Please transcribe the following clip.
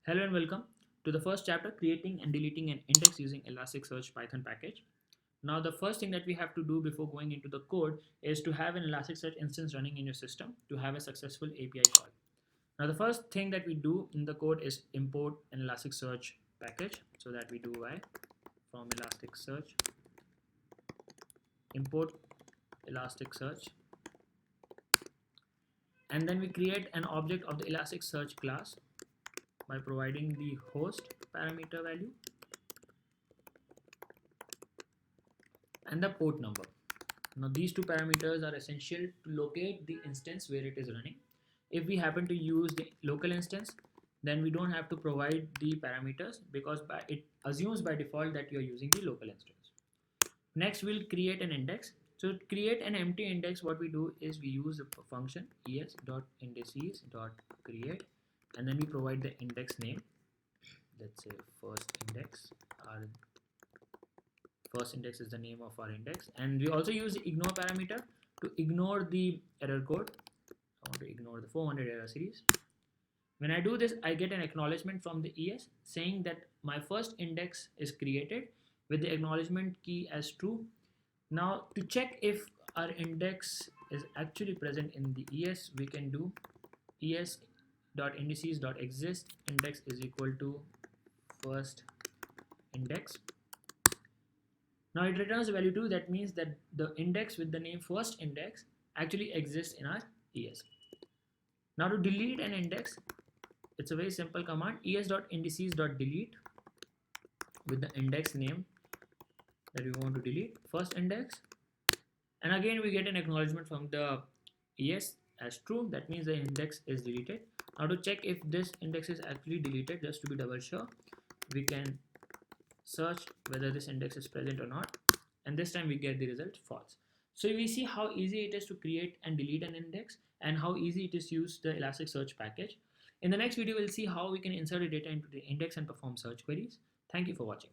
Hello and welcome to the first chapter, creating and deleting an index using Elasticsearch Python package. Now the first thing that we have to do before going into the code is to have an Elasticsearch instance running in your system to have a successful API call. Now the first thing that we do in the code is import an Elasticsearch package. So that we do y from Elasticsearch import Elasticsearch, and then we create an object of the Elasticsearch class by providing the host parameter value and the port number. Now these two parameters are essential to locate the instance where it is running. If we happen to use the local instance, then we don't have to provide the parameters because it assumes by default that you are using the local instance. Next, we'll create an index. So to create an empty index, what we do is we use the function es.indices.create, and then we provide the index name. Let's say first index. Our first index is the name of our index, and we also use the ignore parameter to ignore the error code. I want to ignore the 400 error series. When I do this, I get an acknowledgement from the ES saying that my first index is created with the acknowledgement key as true. Now to check if our index is actually present in the ES, we can do es.indices.exist index is equal to first index. Now it returns value 2. That means that the index with the name first index actually exists in our ES. Now to delete an index, it's a very simple command, es.indices.delete with the index name that we want to delete, first index, and again we get an acknowledgement from the ES as true. That means the index is deleted. Now to check if this index is actually deleted, just to be double sure, we can search whether this index is present or not, and this time we get the result false. So we see how easy it is to create and delete an index and how easy it is to use the Elasticsearch package. In the next video, we'll see how we can insert the data into the index and perform search queries. Thank you for watching.